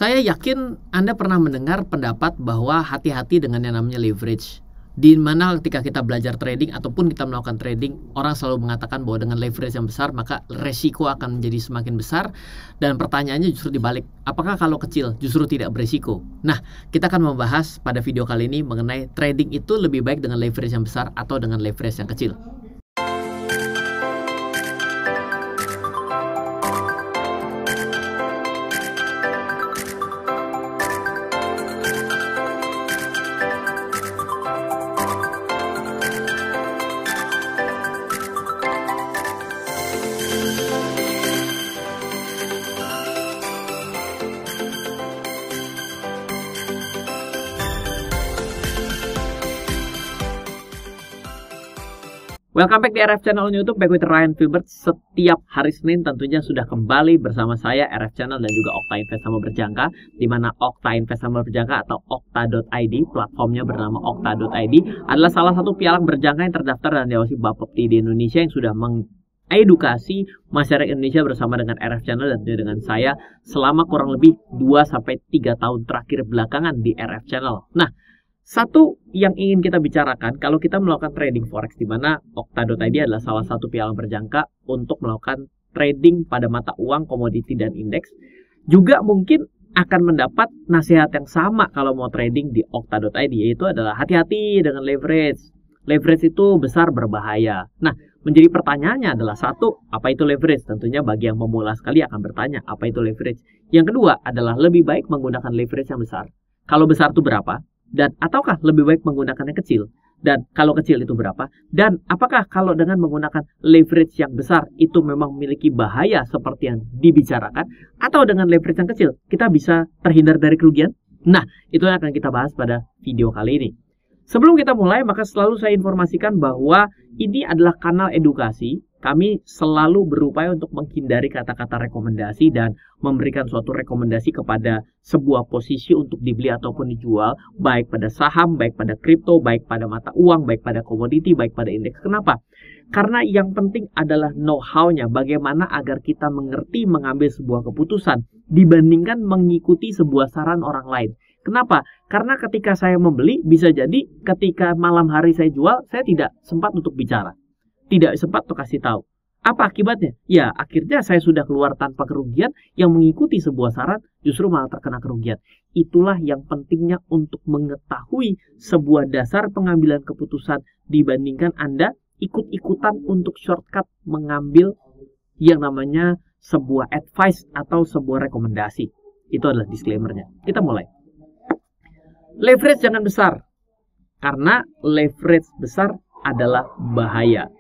Saya yakin Anda pernah mendengar pendapat bahwa hati-hati dengan yang namanya leverage. Di mana ketika kita belajar trading ataupun kita melakukan trading, orang selalu mengatakan bahwa dengan leverage yang besar maka resiko akan menjadi semakin besar. Dan pertanyaannya justru dibalik, apakah kalau kecil justru tidak beresiko? Nah, kita akan membahas pada video kali ini mengenai trading itu lebih baik dengan leverage yang besar atau dengan leverage yang kecil. Welcome back di RF Channel on YouTube, back with Ryan Filbert. Setiap hari Senin tentunya sudah kembali bersama saya, RF Channel dan juga Okta Invest Sama Berjangka, di mana Okta Invest Sama Berjangka atau Okta.id, platformnya bernama Okta.id, adalah salah satu pialang berjangka yang terdaftar dan diawasi Bapepti di Indonesia yang sudah mengedukasi masyarakat Indonesia bersama dengan RF Channel dan juga dengan saya selama kurang lebih 2-3 tahun terakhir belakangan di RF Channel. Nah, satu yang ingin kita bicarakan kalau kita melakukan trading forex, di mana Okta.id adalah salah satu pialang berjangka untuk melakukan trading pada mata uang, komoditi, dan indeks, juga mungkin akan mendapat nasihat yang sama kalau mau trading di Okta.id, yaitu adalah hati-hati dengan leverage. Leverage itu besar berbahaya. Nah, menjadi pertanyaannya adalah satu, apa itu leverage? Tentunya bagi yang pemula sekali akan bertanya, apa itu leverage? Yang kedua adalah lebih baik menggunakan leverage yang besar. Kalau besar itu berapa? Dan ataukah lebih baik menggunakan yang kecil? Dan kalau kecil itu berapa? Dan apakah kalau dengan menggunakan leverage yang besar itu memang memiliki bahaya seperti yang dibicarakan? Atau dengan leverage yang kecil kita bisa terhindar dari kerugian? Nah, itu yang akan kita bahas pada video kali ini. Sebelum kita mulai, maka selalu saya informasikan bahwa ini adalah kanal edukasi. Kami selalu berupaya untuk menghindari kata-kata rekomendasi dan memberikan suatu rekomendasi kepada sebuah posisi untuk dibeli ataupun dijual, baik pada saham, baik pada kripto, baik pada mata uang, baik pada komoditi, baik pada indeks. Kenapa? Karena yang penting adalah know-how-nya, bagaimana agar kita mengerti mengambil sebuah keputusan dibandingkan mengikuti sebuah saran orang lain. Kenapa? Karena ketika saya membeli, bisa jadi ketika malam hari saya jual, saya tidak sempat untuk bicara. Tidak sempat untuk kasih tahu. Apa akibatnya? Ya, akhirnya saya sudah keluar tanpa kerugian, yang mengikuti sebuah saran justru malah terkena kerugian. Itulah yang pentingnya untuk mengetahui sebuah dasar pengambilan keputusan dibandingkan Anda ikut-ikutan untuk shortcut mengambil yang namanya sebuah advice atau sebuah rekomendasi. Itu adalah disclaimer-nya. Kita mulai. Leverage jangan besar, karena leverage besar adalah bahaya.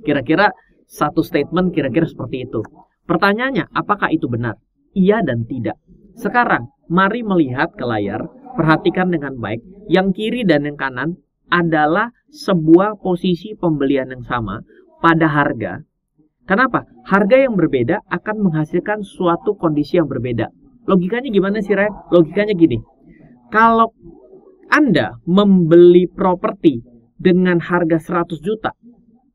Kira-kira satu statement kira-kira seperti itu. Pertanyaannya, apakah itu benar? Iya dan tidak. Sekarang, mari melihat ke layar, perhatikan dengan baik. Yang kiri dan yang kanan adalah sebuah posisi pembelian yang sama pada harga. Kenapa? Harga yang berbeda akan menghasilkan suatu kondisi yang berbeda. Logikanya gimana sih, Ren? Logikanya gini. Kalau Anda membeli properti dengan harga 100 juta,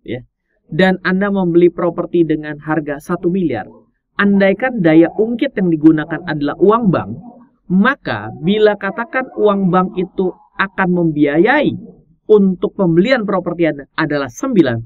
ya, dan Anda membeli properti dengan harga 1 miliar, andaikan daya ungkit yang digunakan adalah uang bank, maka bila katakan uang bank itu akan membiayai untuk pembelian properti Anda adalah 90%,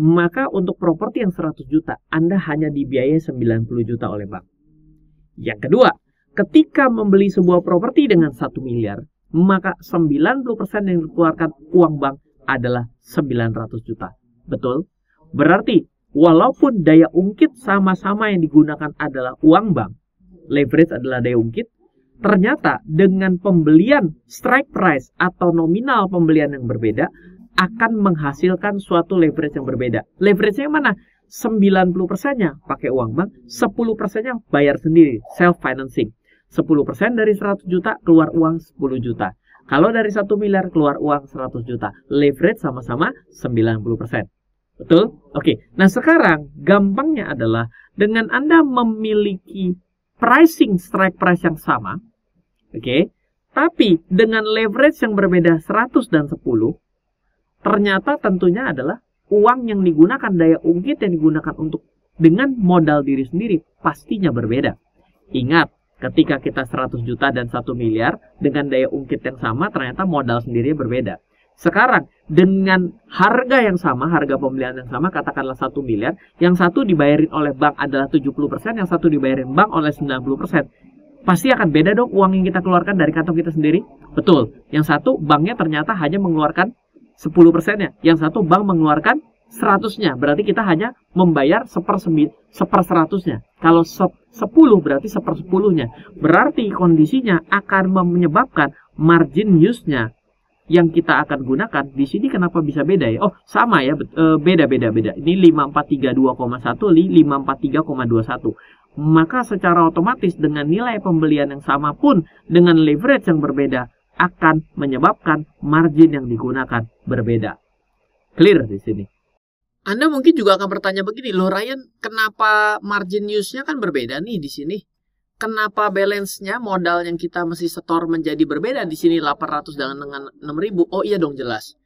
maka untuk properti yang 100 juta, Anda hanya dibiayai 90 juta oleh bank. Yang kedua, ketika membeli sebuah properti dengan 1 miliar, maka 90% yang dikeluarkan uang bank adalah 900 juta. Betul? Berarti, walaupun daya ungkit sama-sama yang digunakan adalah uang bank, leverage adalah daya ungkit, ternyata dengan pembelian strike price atau nominal pembelian yang berbeda, akan menghasilkan suatu leverage yang berbeda. Leverage-nya yang mana? 90%-nya pakai uang bank, 10%-nya bayar sendiri, self-financing. 10% dari 100 juta keluar uang 10 juta. Kalau dari 1 miliar keluar uang 100 juta. Leverage sama-sama 90%. Betul? Oke. Nah, sekarang gampangnya adalah dengan Anda memiliki pricing strike price yang sama, oke, tapi dengan leverage yang berbeda 100 dan 10, ternyata tentunya adalah uang yang digunakan, daya ungkit yang digunakan untuk dengan modal diri sendiri pastinya berbeda. Ingat, Ketika kita 100 juta dan 1 miliar, dengan daya ungkit yang sama, ternyata modal sendiri berbeda. Sekarang, dengan harga yang sama, harga pembelian yang sama, katakanlah 1 miliar, yang satu dibayarin oleh bank adalah 70%, yang satu dibayarin bank oleh 90%. Pasti akan beda dong uang yang kita keluarkan dari kantong kita sendiri. Betul, yang satu banknya ternyata hanya mengeluarkan 10%-nya, yang satu bank mengeluarkan 100-nya, berarti kita hanya membayar 1/100-nya. Kalau 10 berarti 1/10-nya. Berarti kondisinya akan menyebabkan margin use-nya yang kita akan gunakan di sini kenapa bisa beda ya? Oh, sama ya, beda. Ini 5432,1, 543,21. Maka secara otomatis dengan nilai pembelian yang sama pun dengan leverage yang berbeda akan menyebabkan margin yang digunakan berbeda. Clear di sini. Anda mungkin juga akan bertanya begini, loh Ryan, kenapa margin use-nya kan berbeda nih di sini? Kenapa balance-nya, modal yang kita mesti setor menjadi berbeda di sini 800 dengan 6.000? Oh iya dong, jelas.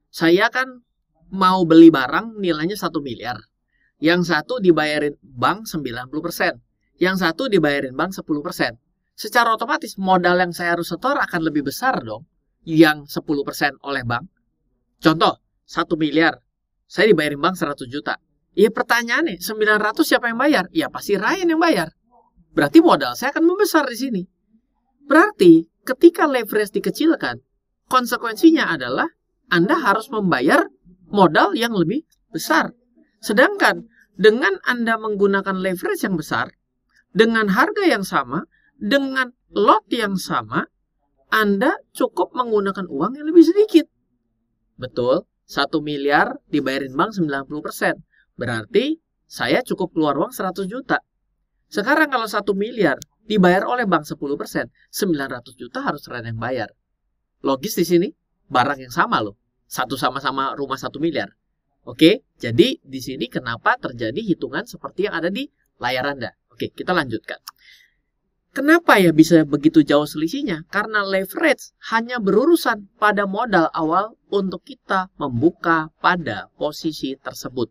Saya kan mau beli barang nilainya 1 miliar. Yang satu dibayarin bank 90%. Yang satu dibayarin bank 10%. Secara otomatis modal yang saya harus setor akan lebih besar dong. Yang 10% oleh bank. Contoh, 1 miliar. Saya dibayarin bank 100 juta. Ya pertanyaannya, 900 siapa yang bayar? Ya pasti Ryan yang bayar. Berarti modal saya akan membesar di sini. Berarti ketika leverage dikecilkan, konsekuensinya adalah Anda harus membayar modal yang lebih besar. Sedangkan dengan Anda menggunakan leverage yang besar, dengan harga yang sama, dengan lot yang sama, Anda cukup menggunakan uang yang lebih sedikit. Betul, 1 miliar dibayarin bank 90%. Berarti saya cukup keluar uang 100 juta. Sekarang kalau 1 miliar dibayar oleh bank 10%, 900 juta harus Ryan yang bayar. Logis di sini, barang yang sama loh. Satu sama-sama rumah 1 miliar. Oke, jadi di sini kenapa terjadi hitungan seperti yang ada di layar Anda. Oke, kita lanjutkan. Kenapa ya bisa begitu jauh selisihnya? Karena leverage hanya berurusan pada modal awal untuk kita membuka pada posisi tersebut.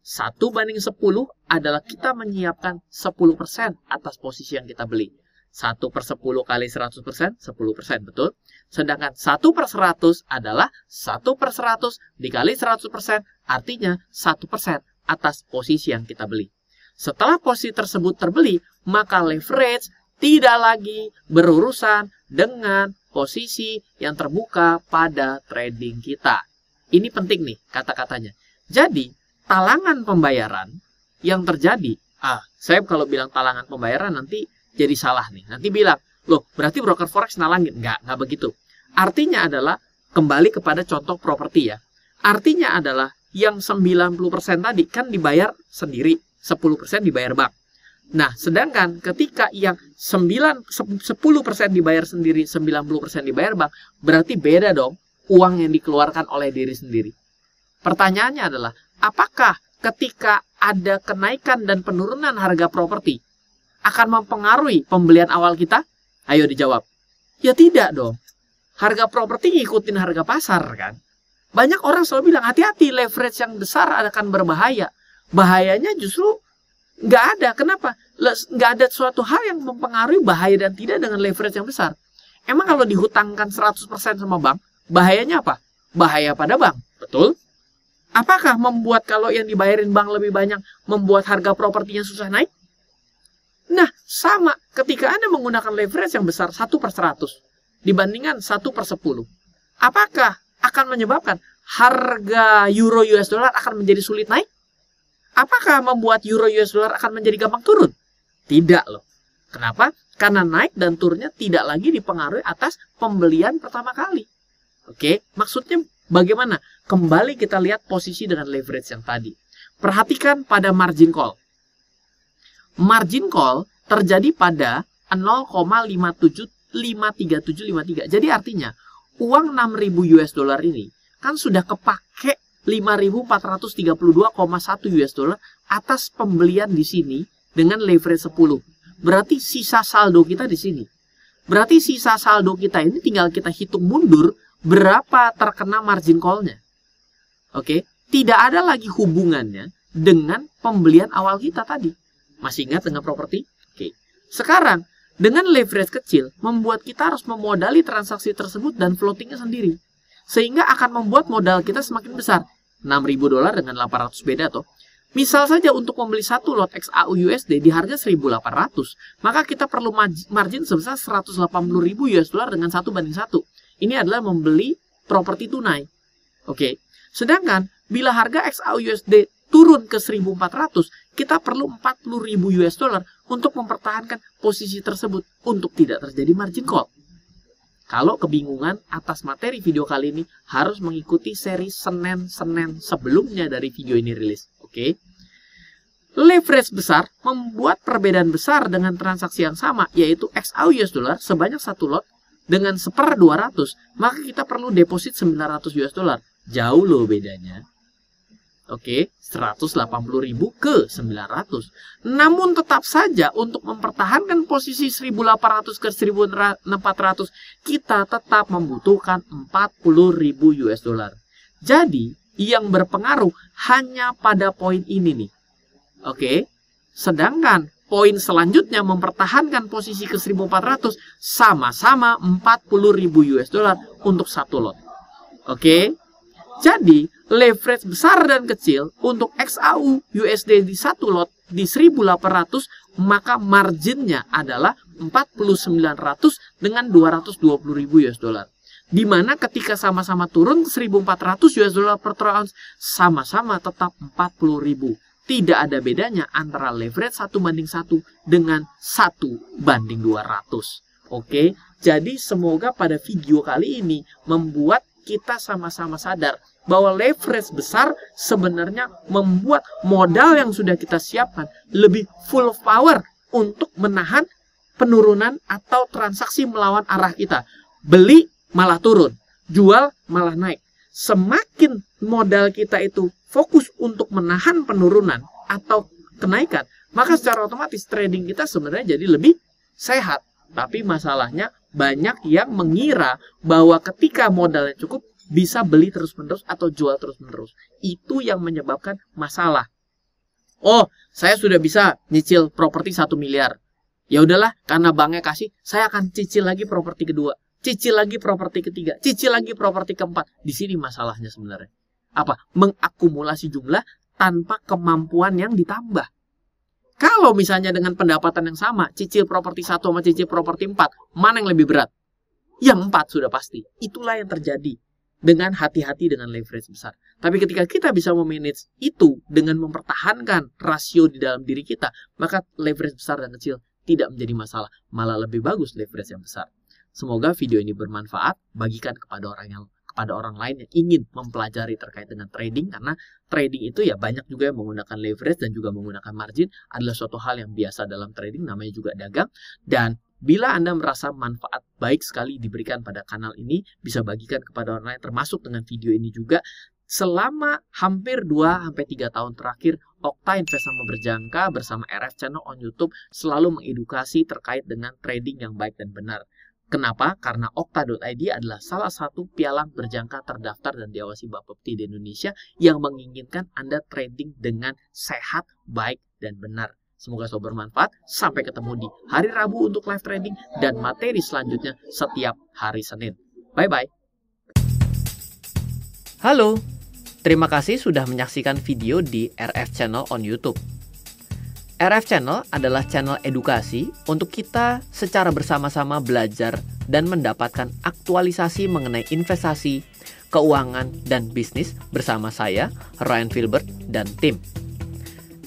1/10 adalah kita menyiapkan 10% atas posisi yang kita beli. 1/10 kali 100%, 10%, betul? Sedangkan 1/100 adalah 1/100 dikali 100%, artinya 1% atas posisi yang kita beli. Setelah posisi tersebut terbeli, maka leverage tidak lagi berurusan dengan posisi yang terbuka pada trading kita. Ini penting nih kata-katanya. Jadi, talangan pembayaran yang terjadi, saya kalau bilang talangan pembayaran nanti jadi salah nih. Nanti bilang, loh berarti broker forex nalangin. Nggak begitu. Artinya adalah, kembali kepada contoh properti ya. Artinya adalah, yang 90% tadi kan dibayar sendiri, 10% dibayar bank. Nah, sedangkan ketika yang 10% dibayar sendiri, 90% dibayar bank, berarti beda dong uang yang dikeluarkan oleh diri sendiri. Pertanyaannya adalah, apakah ketika ada kenaikan dan penurunan harga properti akan mempengaruhi pembelian awal kita? Ayo dijawab. Ya tidak dong. Harga properti ngikutin harga pasar kan. Banyak orang selalu bilang, hati-hati, leverage yang besar akan berbahaya. Bahayanya justru nggak ada. Kenapa? Nggak ada suatu hal yang mempengaruhi bahaya dan tidak dengan leverage yang besar. Emang kalau dihutangkan 100% sama bank, bahayanya apa? Bahaya pada bank. Betul? Apakah membuat kalau yang dibayarin bank lebih banyak, membuat harga propertinya susah naik? Nah, sama ketika Anda menggunakan leverage yang besar 1/100 dibandingkan 1/10. Apakah akan menyebabkan harga euro US dollar akan menjadi sulit naik? Apakah membuat euro US dollar akan menjadi gampang turun? Tidak loh. Kenapa? Karena naik dan turunnya tidak lagi dipengaruhi atas pembelian pertama kali. Oke, maksudnya bagaimana? Kembali kita lihat posisi dengan leverage yang tadi. Perhatikan pada margin call. Margin call terjadi pada 0,53753. Jadi artinya, uang 6.000 US dollar ini kan sudah kepake 5.432,1 US dollar atas pembelian di sini dengan leverage 10. Berarti sisa saldo kita di sini. Berarti sisa saldo kita ini tinggal kita hitung mundur berapa terkena margin call-nya. Oke, tidak ada lagi hubungannya dengan pembelian awal kita tadi. Masih ingat dengan properti? Oke. Sekarang Dengan leverage kecil, membuat kita harus memodali transaksi tersebut dan floatingnya sendiri. Sehingga akan membuat modal kita semakin besar. $6.000 dengan 800 beda toh. Misal saja untuk membeli satu lot XAU USD di harga 1.800, maka kita perlu margin sebesar $180.000 dengan 1:1. Ini adalah membeli properti tunai. Oke. Sedangkan bila harga XAU USD turun ke 1.400, kita perlu $40.000 untuk mempertahankan posisi tersebut untuk tidak terjadi margin call. Kalau kebingungan atas materi video kali ini, harus mengikuti seri Senin sebelumnya dari video ini rilis. Oke. Leverage besar membuat perbedaan besar dengan transaksi yang sama, yaitu XAU USD sebanyak satu lot dengan 1/200, maka kita perlu deposit $900. Jauh loh bedanya. Oke, 180.000 ke 900. Namun tetap saja untuk mempertahankan posisi 1.800 ke 1.400, kita tetap membutuhkan $40.000. Jadi, yang berpengaruh hanya pada poin ini nih. Oke, sedangkan poin selanjutnya mempertahankan posisi ke 1.400 sama-sama $40.000 untuk satu lot. Oke. Jadi, leverage besar dan kecil untuk XAU USD di satu lot di 1.800, maka marginnya adalah 4.900 dengan $220.000. Di mana ketika sama-sama turun ke 1.400 $, per troy ounce, sama-sama tetap 40.000. Tidak ada bedanya antara leverage 1:1 dengan 1:200. Oke, jadi semoga pada video kali ini membuat kita sama-sama sadar bahwa leverage besar sebenarnya membuat modal yang sudah kita siapkan lebih full power untuk menahan penurunan atau transaksi melawan arah kita. Beli malah turun, jual malah naik. Semakin modal kita itu fokus untuk menahan penurunan atau kenaikan, maka secara otomatis trading kita sebenarnya jadi lebih sehat. Tapi masalahnya banyak yang mengira bahwa ketika modalnya cukup bisa beli terus-menerus atau jual terus-menerus. Itu yang menyebabkan masalah. Oh, saya sudah bisa nyicil properti 1 miliar. Ya udahlah, karena banknya kasih, saya akan cicil lagi properti kedua, cicil lagi properti ketiga, cicil lagi properti keempat. Di sini masalahnya sebenarnya. Apa? Mengakumulasi jumlah tanpa kemampuan yang ditambah. Kalau misalnya dengan pendapatan yang sama, cicil properti 1 sama cicil properti 4, mana yang lebih berat? Yang 4 sudah pasti. Itulah yang terjadi dengan hati-hati dengan leverage besar. Tapi ketika kita bisa memanage itu dengan mempertahankan rasio di dalam diri kita, maka leverage besar dan kecil tidak menjadi masalah. Malah lebih bagus leverage yang besar. Semoga video ini bermanfaat, bagikan kepada orang lain yang ingin mempelajari terkait dengan trading, karena trading itu ya banyak juga yang menggunakan leverage dan juga menggunakan margin, adalah suatu hal yang biasa dalam trading, namanya juga dagang. Dan bila Anda merasa manfaat baik sekali diberikan pada kanal ini, bisa bagikan kepada orang lain, termasuk dengan video ini juga. Selama hampir 2-3 tahun terakhir, Okta Invest Sama Berjangka bersama RF Channel on YouTube selalu mengedukasi terkait dengan trading yang baik dan benar. Kenapa? Karena Okta.id adalah salah satu pialang berjangka terdaftar dan diawasi Bapepti di Indonesia yang menginginkan Anda trading dengan sehat, baik, dan benar. Semoga selalu bermanfaat. Sampai ketemu di hari Rabu untuk live trading dan materi selanjutnya setiap hari Senin. Bye-bye. Halo, terima kasih sudah menyaksikan video di RF Channel on YouTube. RF Channel adalah channel edukasi untuk kita secara bersama-sama belajar dan mendapatkan aktualisasi mengenai investasi, keuangan, dan bisnis bersama saya, Ryan Filbert, dan tim.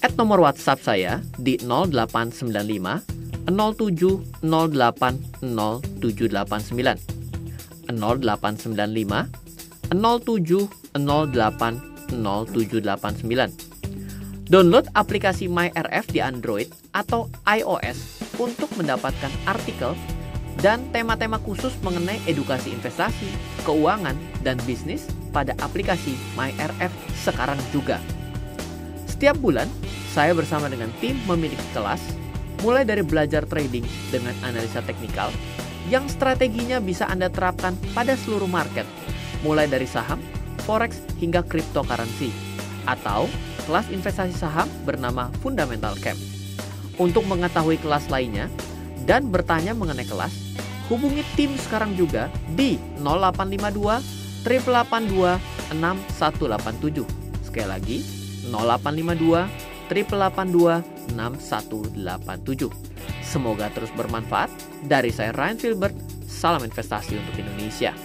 Add nomor WhatsApp saya di 0895 07 08 0789 0895 07 08 0789. Download aplikasi MyRF di Android atau iOS untuk mendapatkan artikel dan tema-tema khusus mengenai edukasi investasi, keuangan, dan bisnis pada aplikasi MyRF sekarang juga. Setiap bulan, saya bersama dengan tim memiliki kelas, mulai dari belajar trading dengan analisa teknikal, yang strateginya bisa Anda terapkan pada seluruh market, mulai dari saham, forex, hingga cryptocurrency, atau kelas investasi saham bernama Fundamental Camp. Untuk mengetahui kelas lainnya, dan bertanya mengenai kelas, hubungi tim sekarang juga di 0852 882 6187. Sekali lagi, 0852 882 6187. Semoga terus bermanfaat. Dari saya Ryan Filbert, salam investasi untuk Indonesia.